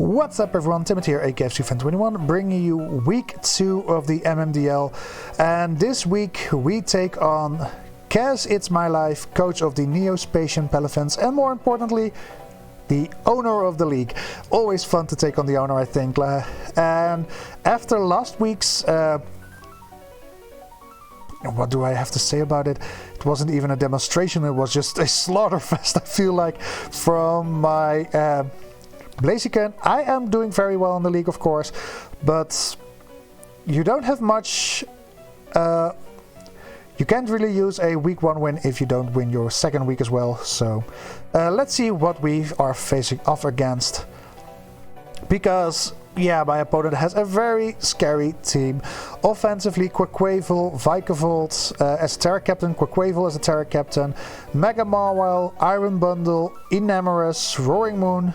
What's up everyone, Timothy here, AKFC Fan21, bringing you week 2 of the MMDL. And this week we take on Kaz It's My Life, coach of the Spacian Palafins, and more importantly, the owner of the league. Always fun to take on the owner, I think. And after last week's... what do I have to say about it? It wasn't even a demonstration, it was just a slaughterfest, I feel like, from my... Blaziken. I am doing very well in the league, of course, but you don't have much. You can't really use a week 1 win if you don't win your second week as well. So let's see what we are facing off against. Because, yeah, my opponent has a very scary team. Offensively, Quaquavel, Vikavolt as a Terra Captain, Quaquavel as a Terra Captain, Mega Marwell, Iron Bundle, Enamorous, Roaring Moon.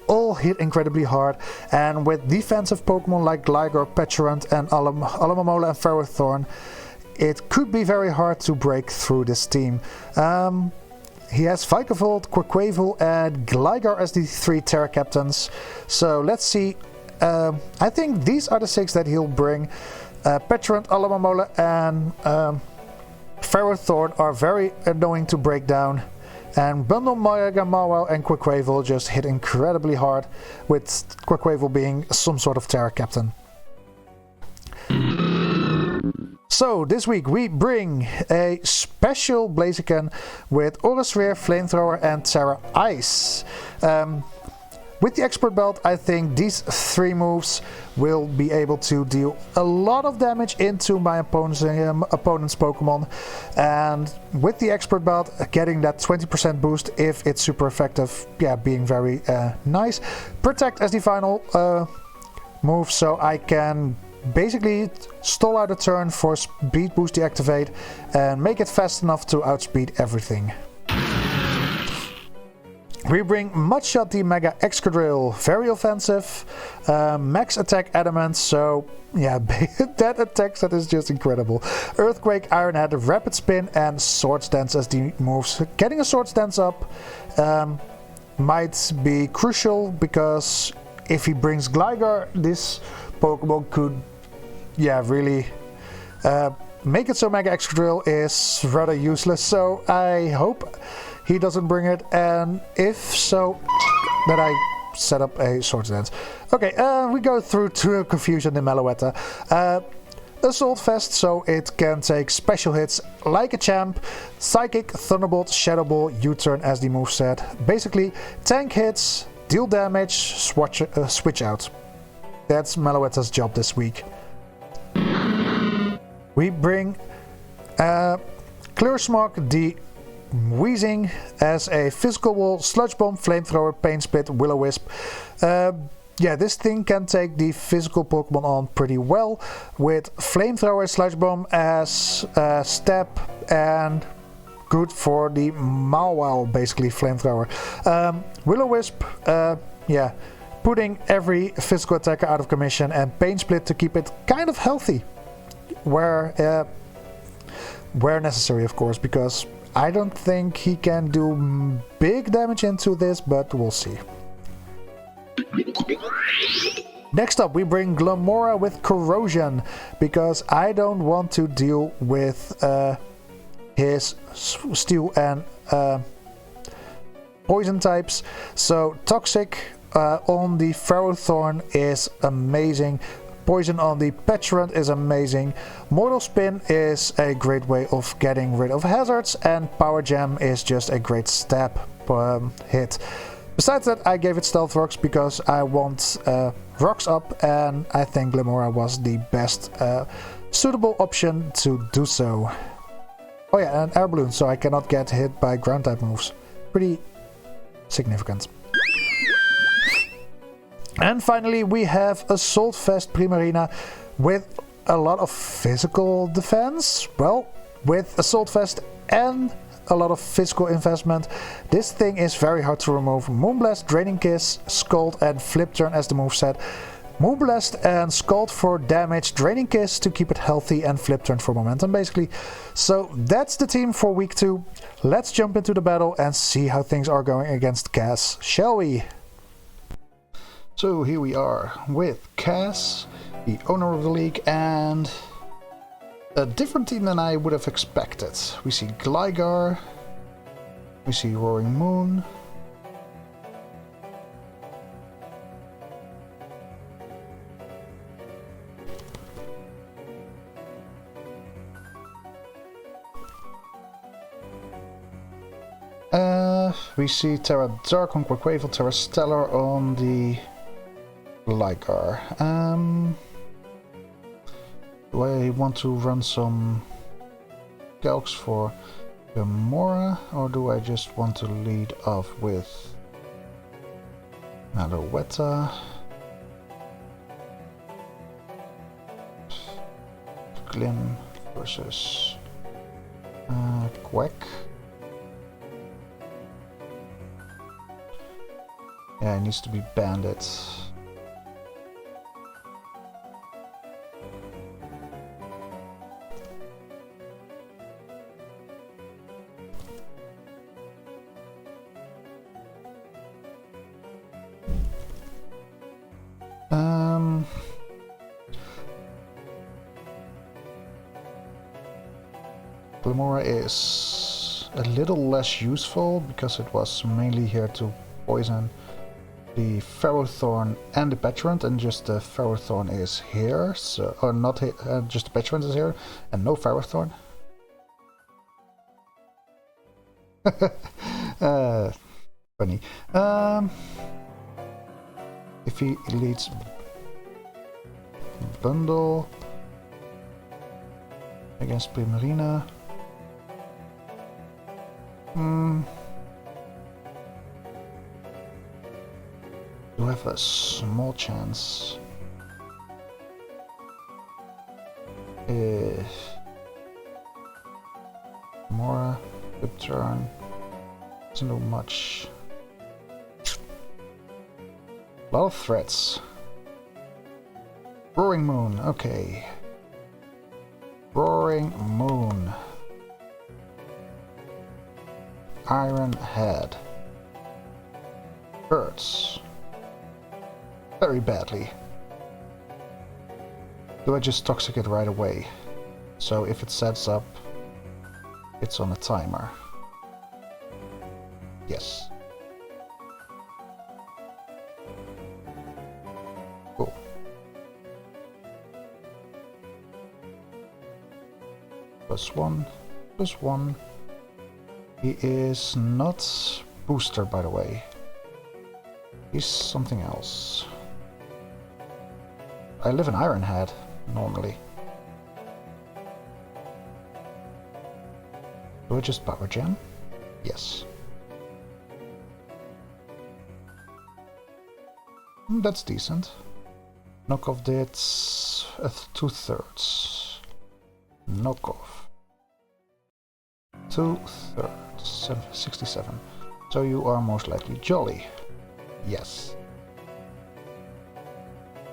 All hit incredibly hard, and with defensive Pokemon like Gligar, Petulant, and Alamamola and Ferrothorn, it could be very hard to break through this team. He has Vikavolt, Quaquavel, and Gligar as the 3 Terra Captains. So let's see. I think these are the 6 that he'll bring. Petulant, Alamamola, and Ferrothorn are very annoying to break down. And Bundle, Mega Marwell and Quaquavel just hit incredibly hard, with Quaquavel being some sort of Terra Captain. So this week we bring a special Blaziken with Aura Sphere, Flamethrower and Terra Ice. With the Expert Belt, I think these 3 moves will be able to deal a lot of damage into my opponent's Pokemon. And with the Expert Belt, getting that 20% boost if it's super effective, yeah, being very nice. Protect as the final move, so I can basically stall out a turn for Speed Boost deactivate and make it fast enough to outspeed everything. We bring Mudshot the Mega Excadrill, very offensive, max attack adamant, so yeah, that attacks, that is just incredible. Earthquake, Iron Head, Rapid Spin and Swords Dance as the moves. Getting a Swords Dance up might be crucial, because if he brings Gligar, this Pokemon could, yeah, really make it so Mega Excadrill is rather useless, so I hope he doesn't bring it, and if so, then I set up a Swords Dance. Okay, we go through True Confusion in Meloetta. Assault Vest, so it can take special hits like a champ. Psychic, Thunderbolt, Shadow Ball, U-Turn as the moveset. Basically, tank hits, deal damage, switch out. That's Meloetta's job this week. We bring Clear Smog, the Wheezing as a Physical Wall, Sludge Bomb, Flamethrower, Pain Split, Will-O-Wisp. Yeah, this thing can take the physical Pokemon on pretty well, with Flamethrower, Sludge Bomb as step, and good for the Marwell, basically Flamethrower. Will-O-Wisp, yeah, putting every physical attacker out of commission, and Pain Split to keep it kind of healthy, where necessary, of course, because I don't think he can do big damage into this, but we'll see. Next up, we bring Glamora with Corrosion, because I don't want to deal with his Steel and Poison types. So Toxic on the Ferrothorn is amazing. Poison on the Petulant is amazing. Mortal Spin is a great way of getting rid of hazards, and Power Jam is just a great stab hit. Besides that, I gave it Stealth Rocks because I want rocks up, and I think Glamora was the best suitable option to do so. Oh yeah, and Air Balloon, so I cannot get hit by ground type moves. Pretty significant. And finally, we have Assault Vest Primarina with a lot of physical defense. Well, with Assault Vest and a lot of physical investment, this thing is very hard to remove. Moonblast, Draining Kiss, Scald and Flip Turn as the moveset. Moonblast and Scald for damage, Draining Kiss to keep it healthy, and Flip Turn for momentum, basically. So that's the team for week 2. Let's jump into the battle and see how things are going against Kaz, shall we? So here we are with Cass, the owner of the league, and a different team than I would have expected. We see Gligar, we see Roaring Moon. We see Terra Dark on Quaquavel, Terra Stellar on the Gligar. Do I want to run some calcs for Gamora, or do I just want to lead off with Alouetta? Glim versus Quack. Yeah, it needs to be Bandit. Glimora is a little less useful because it was mainly here to poison the Ferrothorn and the Petrant, and just the Ferrothorn is here, so or not just the Petrant is here and no Ferrothorn. Funny. If he leads Bundle against Primarina. You have a small chance. If Mora, good turn. Doesn't do much. A lot of threats. Roaring Moon, okay. Roaring Moon. Iron Head. Hurts. Very badly. Do I just Toxic it right away? So if it sets up, it's on a timer. Yes. Cool. +1, +1. He is not booster, by the way. He's something else. I live in Ironhead, normally. Do I just Power Gem? Yes. That's decent. Knockoff did 2/3. Knockoff. 2/3. 67. So you are most likely Jolly. Yes.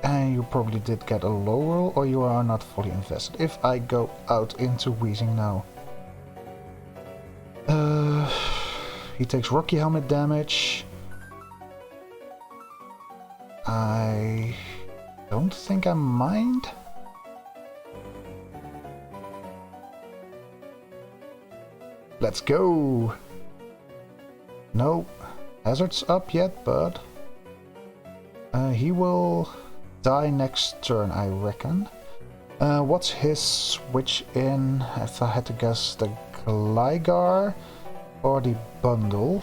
And you probably did get a low roll, or you are not fully invested. If I go out into Wheezing now. He takes Rocky Helmet damage. I don't think I mind. Let's go. No hazards up yet, but he will die next turn, I reckon. What's his switch in? If I had to guess, the Gligar or the Bundle,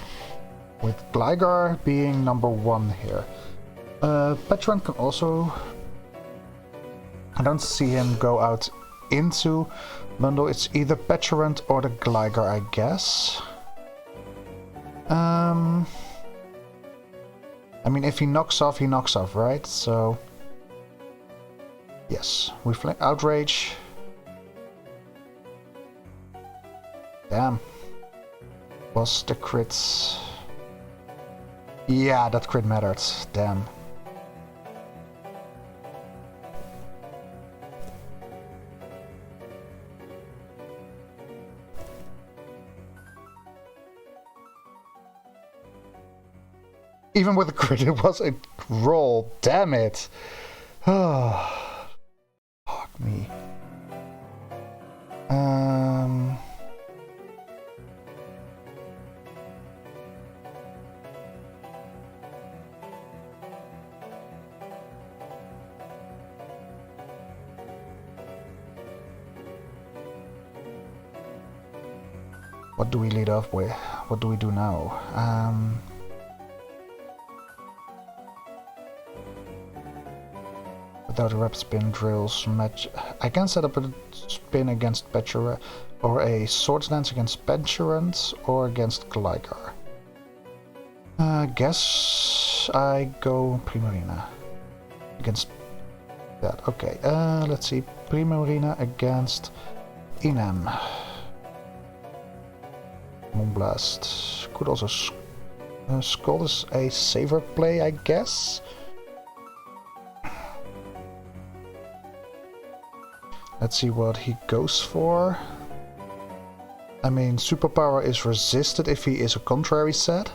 with Gligar being number 1 here. Petrant can also... I don't see him go out into Bundle. It's either Petrant or the Gligar, I guess. I mean, if he knocks off, right? So... Yes, we flank Outrage. Damn. Was the crits... Yeah, that crit mattered. Damn. Even with the crit, it was a roll. Damn it. Oh, fuck me. What do we lead off with? What do we do now? Without a rapid spin drills match, I can set up a spin against Petra, or a swords dance against Petrant, or against Gligar. Guess I go Primarina against that. Okay, let's see, Primarina against Inem. Moonblast. Could also Scald is a safer play, I guess. Let's see what he goes for. I mean, Superpower is resisted if he is a contrary set.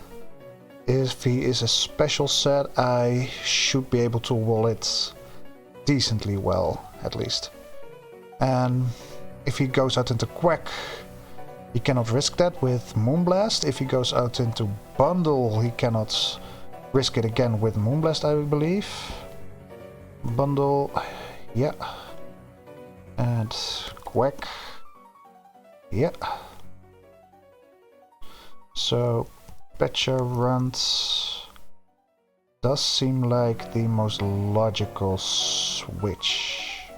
If he is a special set, I should be able to wall it decently well, at least. And if he goes out into Quack, he cannot risk that with Moonblast. If he goes out into Bundle, he cannot risk it again with Moonblast, I believe. Bundle, yeah. And Quack, yeah. So Petrant does seem like the most logical switch.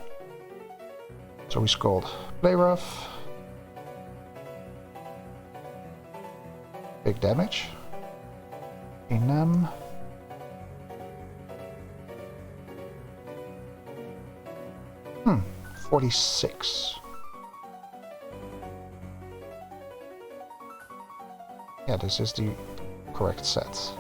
So we Scald. Play rough. Big damage. Inem. Hmm, 46. Yeah, this is the correct set.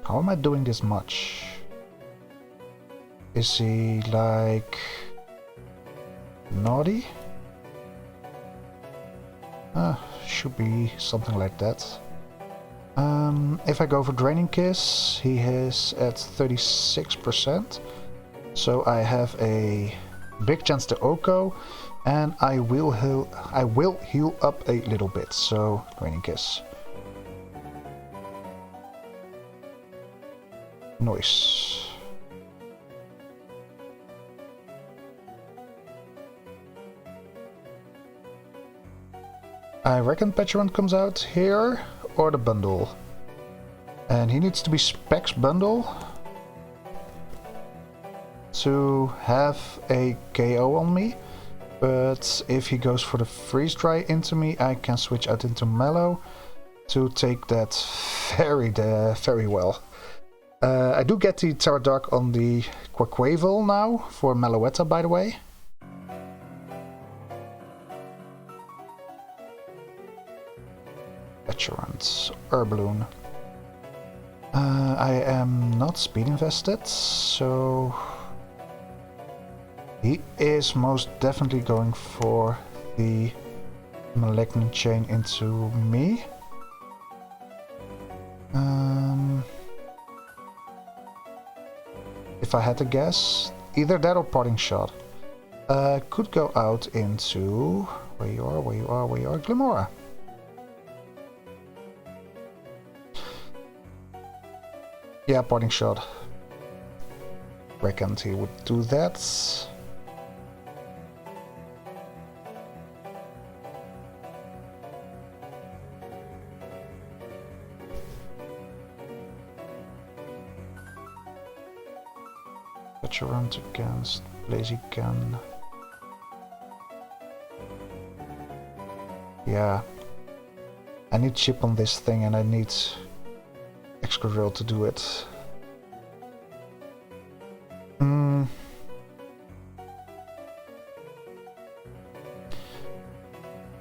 How am I doing this much? Is he like naughty? Should be something like that. If I go for Draining Kiss, he is at 36%. So I have a big chance to Oko, and I will heal up a little bit. So Draining Kiss. Noise. I reckon Petrant comes out here, or the bundle. And he needs to be Specs bundle to have a KO on me. But if he goes for the Freeze Dry into me, I can switch out into Mellow to take that very well. I do get the Terra Dark on the Quaquaval now, for Meloetta, by the way. Petrant, Herbaloon. I am not speed invested, so he is most definitely going for the Malignant Chain into me. If I had to guess, either that or Parting Shot. Could go out into where you are, Glimora. Yeah, Parting Shot. Reckoned he would do that. Petrant against Blaziken. Yeah. I need chip on this thing and I need Excadrill to do it.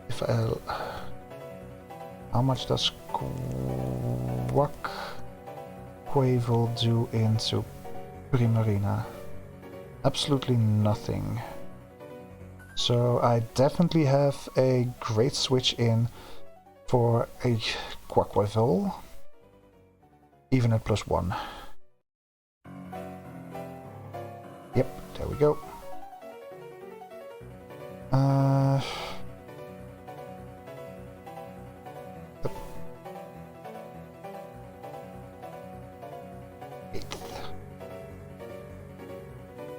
If I... How much does Quaquaval do into Primarina? Absolutely nothing. So I definitely have a great switch in for a Quackweevil, even at +1. Yep, there we go.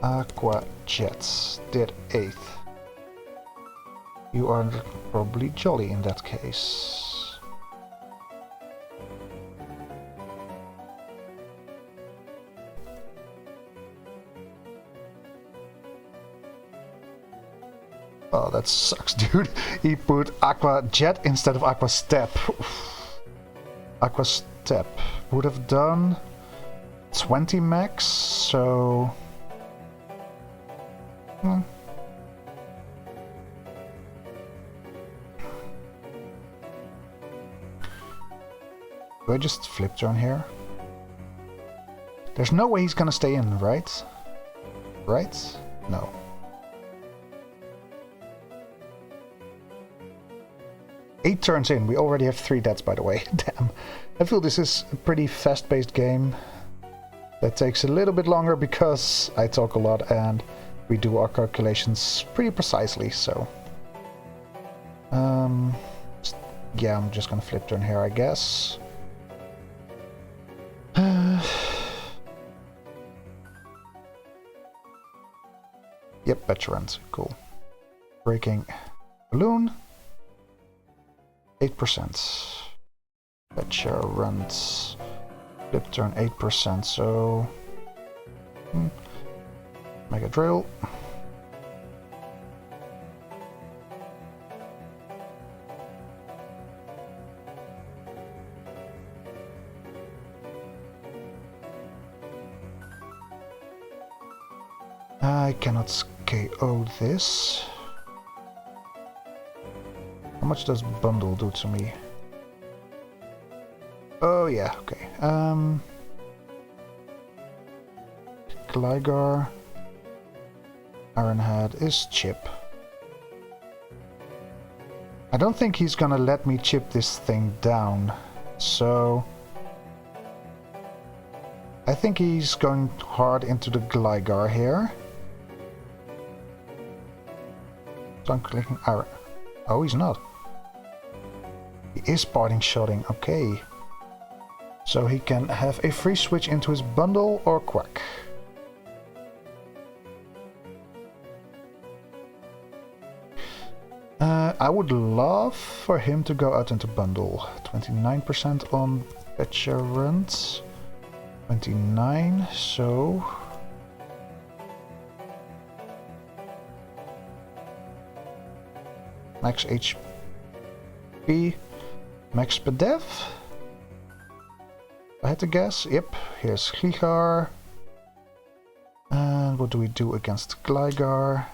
Aqua Jets did 8th. You are probably jolly in that case. Oh, that sucks, dude. He put Aqua Jet instead of Aqua Step. Aqua Step would have done 20 max, so... Do I just flip turn here? There's no way he's gonna stay in, right? Right? No. Eight turns in. We already have 3 deaths, by the way. Damn. I feel this is a pretty fast-paced game. That takes a little bit longer because I talk a lot and we do our calculations pretty precisely, so... yeah, I'm just gonna flip turn here, I guess. Yep, Petrant, cool. Breaking Balloon. 8%. Petrant. Flip turn 8%, so... Mega Drill. I cannot KO this. How much does Bundle do to me? Oh yeah, okay. Gligar. Ironhead is chip. I don't think he's gonna let me chip this thing down, so... I think he's going hard into the Gligar here. So I'm clicking Iron. Oh, he's not. He is parting shotting, okay. So he can have a free switch into his Bundle or Quack. I would love for him to go out into Bundle. 29% on Petrant. 29, so... Max HP. Max Pedev? I had to guess. Yep, here's Gligar. And what do we do against Gligar?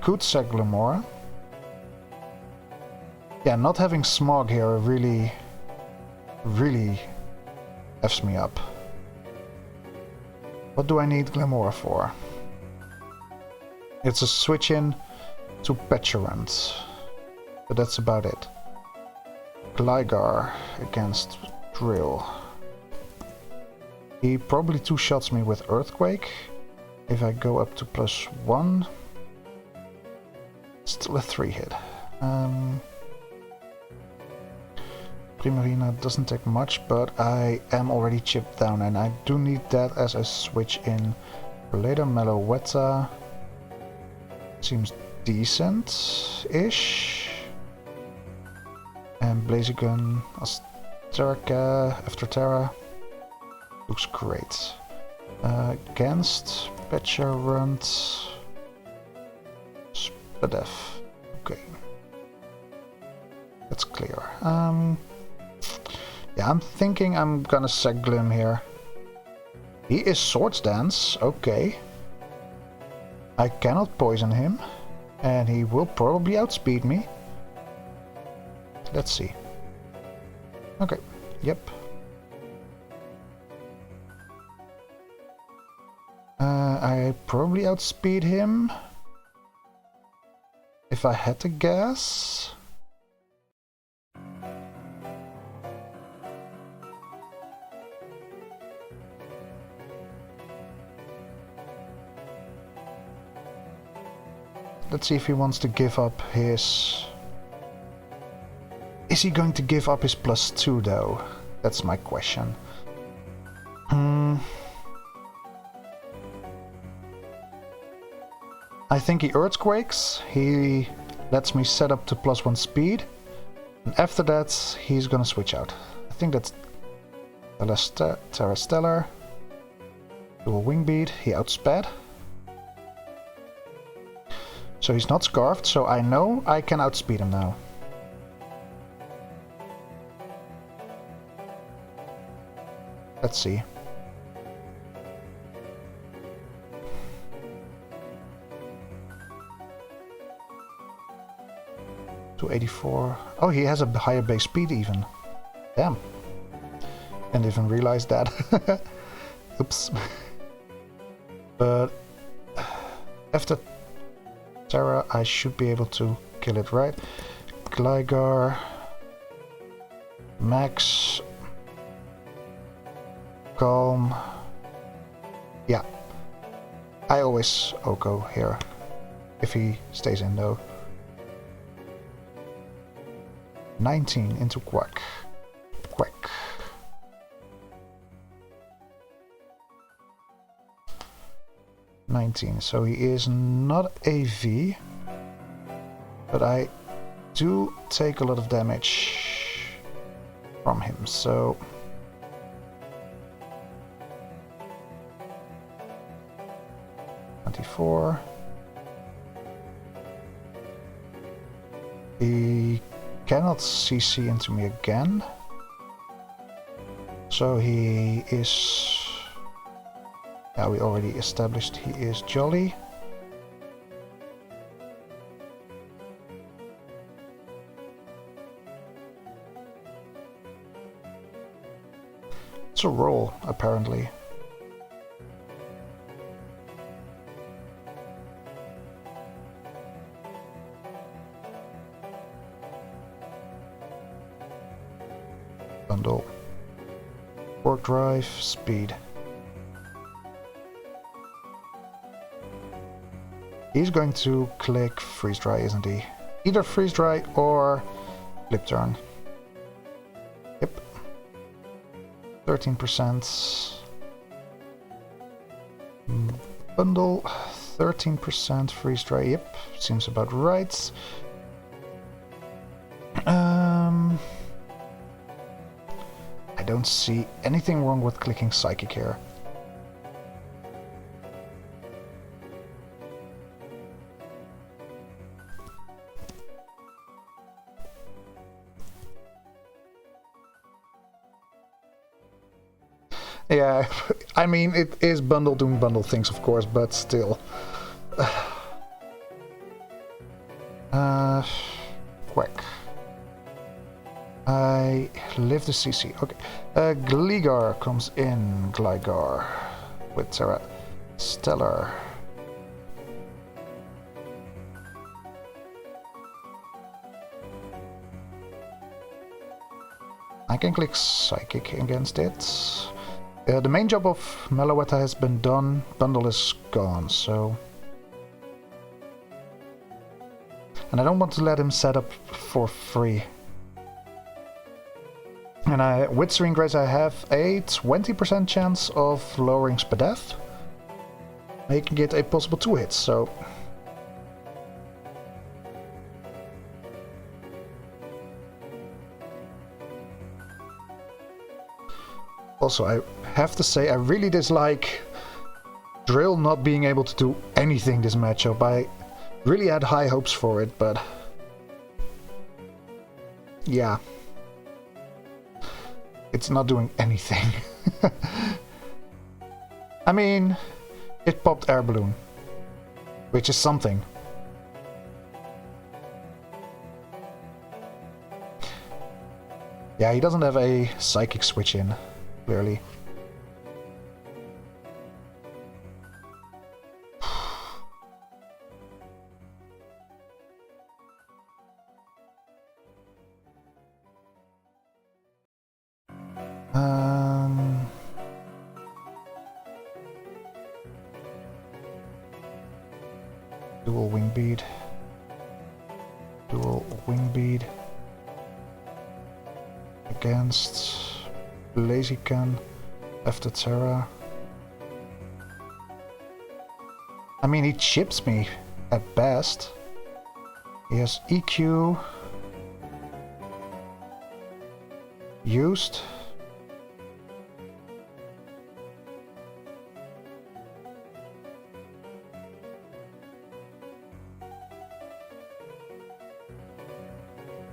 Could sack Glamora. Yeah, not having Smog here really F's me up. What do I need Glamora for? It's a switch in to Petrant, but that's about it. Gligar against Drill. He probably two-shots me with Earthquake. If I go up to +1, still a 3-hit. Primarina doesn't take much, but I am already chipped down and I do need that as a switch in. Later Meloetta seems decent-ish. And Blaziken, Asterica, after Terra looks great. Against Petrant, Spadef. Okay, that's clear. Yeah, I'm thinking I'm gonna sack Glim here. He is Swords Dance, okay. I cannot poison him, and he will probably outspeed me. Let's see. Okay, yep. I probably outspeed him. If I had to guess. Let's see if he wants to give up his... Is he going to give up his +2 though? That's my question. I think he Earthquakes. He lets me set up to +1 speed. And after that, he's gonna switch out. I think that's Terra Stellar. Dual Wing Beat. He outsped. So he's not Scarfed, so I know I can outspeed him now. Let's see. .284. Oh, he has a higher base speed even. Damn. Didn't even realize that. Oops. But after Terra, I should be able to kill it, right? Gligar. Max. Calm. Yeah. I always Oko here. If he stays in though. 19 into Quack. Quack. .19, so he is not AV, but I do take a lot of damage from him, so... .24. He cannot CC into me again, so he is... Yeah, we already established he is Jolly. It's a roll, apparently. Bundle. Work drive, speed. He's going to click Freeze Dry, isn't he? Either Freeze Dry or Flip Turn. Yep. 13%. Bundle. 13% Freeze Dry. Yep. Seems about right. I don't see anything wrong with clicking Psychic here. Yeah, I mean, it is Bundle doing Bundle things, of course, but still. Quack. I live the CC. Okay. Gligar comes in. Gligar. With Terra Stellar. I can click Psychic against it. The main job of Meloetta has been done. Bundle is gone, so... And I don't want to let him set up for free. And with Serene Grace I have a 20% chance of lowering Spadef, making it a possible 2 hits, so... Also, I have to say, I really dislike Drill not being able to do anything this matchup. I really had high hopes for it, but... yeah. It's not doing anything. I mean, it popped Air Balloon, which is something. Yeah, he doesn't have a Psychic switch in. Clearly. Dual wing bead. Dual wing bead. Against Blaziken after Terra. I mean, he chips me at best. He has EQ. Used.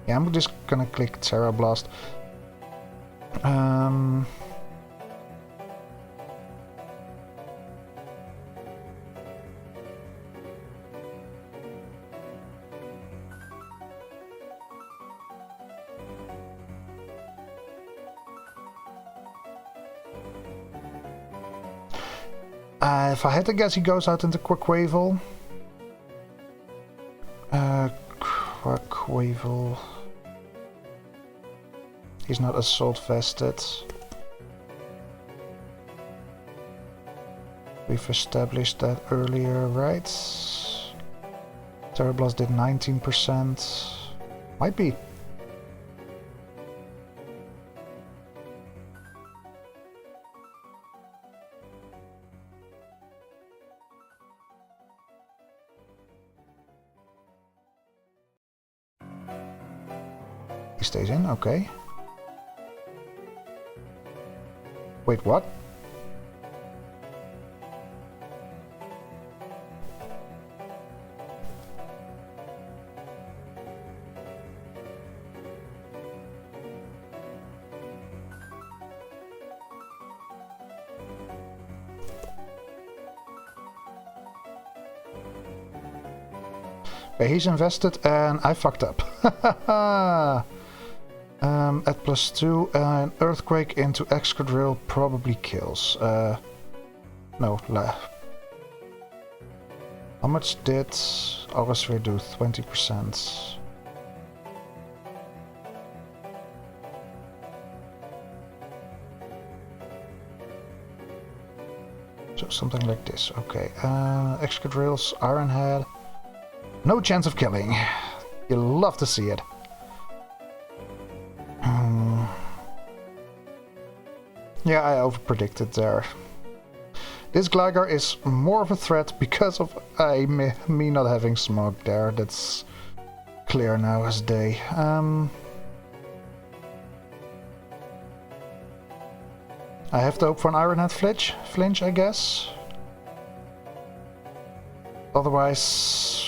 Yeah, I'm just gonna click Terra Blast. If I had to guess, he goes out into Quaquaval. Quaquaval. He's not assault vested. We've established that earlier, right? Terra Blast did 19%. Might be. He stays in, okay. Wait, what? Okay, he's invested and I fucked up. At +2, an Earthquake into Excadrill probably kills. No, how much did Aurosfere do? 20%. So something like this, okay. Excadrill's Iron Head. No chance of killing. You love to see it. Yeah, I overpredicted there. This Gligar is more of a threat because of me not having Smog there. That's clear now as day. I have to hope for an Iron Head flinch, I guess. Otherwise,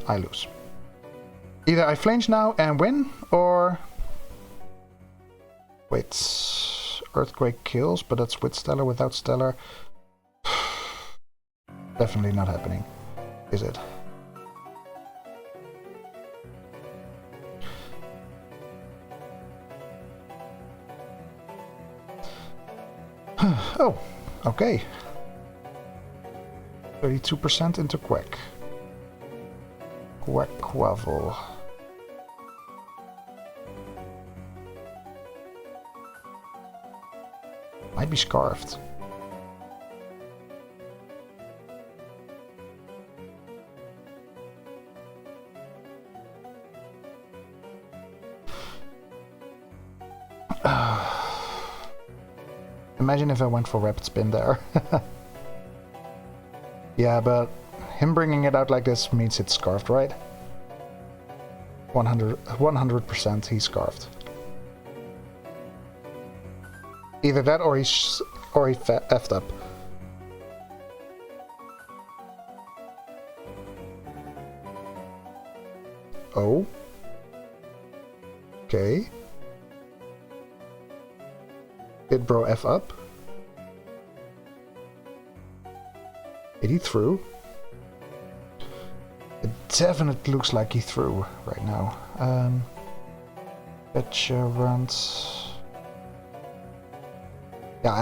I lose. Either I flinch now and win, or... Wait, Earthquake kills, but that's with Stellar, without Stellar. Definitely not happening, is it? Oh, okay. 32% into Quack. Quaquaval. Might be Scarfed. Imagine if I went for Rapid Spin there. Yeah, but him bringing it out like this means it's Scarfed, right? 100% he's Scarfed. Either that or he effed up. Oh. Okay. Did bro F up? Did he through? It definitely looks like he threw right now. Betcha runs. Yeah,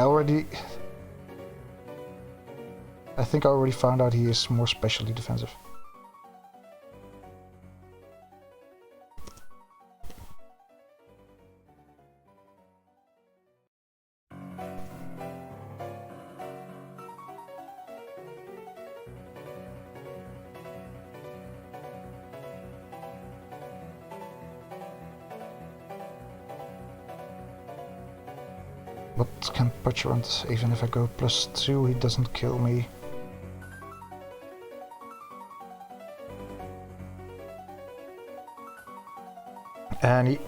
I think I already found out he is more specially defensive. What can Perchurant, even if I go +2, he doesn't kill me. And he...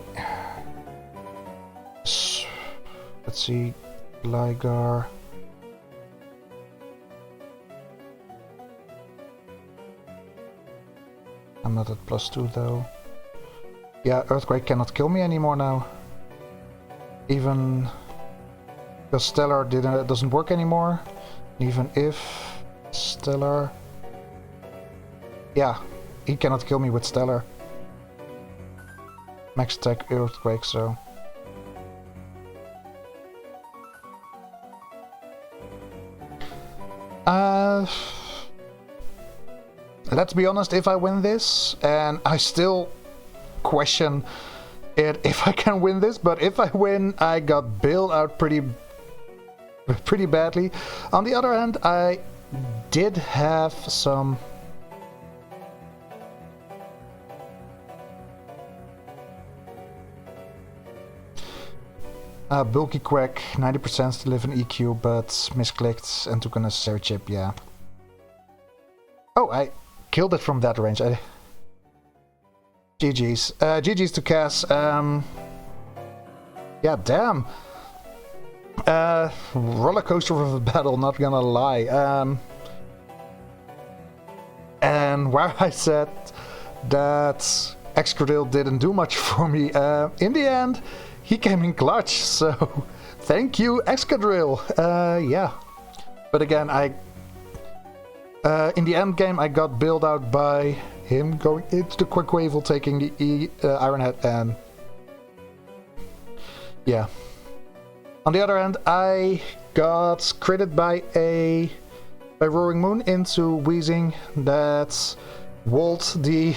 Let's see, Gligar. I'm not at +2 though. Yeah, Earthquake cannot kill me anymore now. Even because Stellar doesn't work anymore. Even if Stellar... Yeah, he cannot kill me with Stellar. Max attack Earthquake, so... Let's be honest, if I win this, and I still question it if I can win this, but if I win, I got bailed out pretty badly. On the other hand, I did have some... Bulky Quack, 90% still live in EQ, but misclicked and took an unnecessary chip, yeah. Oh, I killed it from that range. GG's. GG's to Cass. Yeah, damn. Roller coaster of a battle, not gonna lie. And where I said that Excadrill didn't do much for me, in the end, he came in clutch, so thank you, Excadrill. Yeah. But again, in the end game, I got bailed out by him going into the Quaquavel, taking the Iron Head, and yeah. On the other hand, I got critted by Roaring Moon into Wheezing that walled the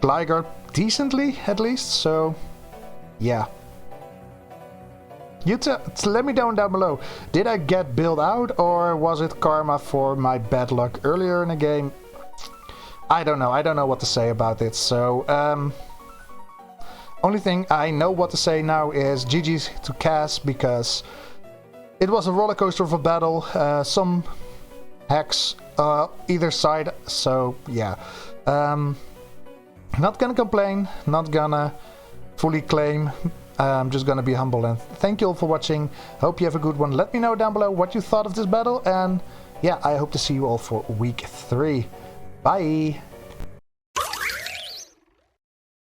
Gligar decently, at least, so yeah. You let me know down below. Did I get bailed out, or was it karma for my bad luck earlier in the game? I don't know. I don't know what to say about it. So, only thing I know what to say now is GG's to Cass, because it was a roller coaster of a battle. Some hacks either side. So yeah, not gonna complain. Not gonna fully claim. I'm just gonna be humble, and thank you all for watching. Hope you have a good one. Let me know down below what you thought of this battle, and yeah, I hope to see you all for week 3. Bye!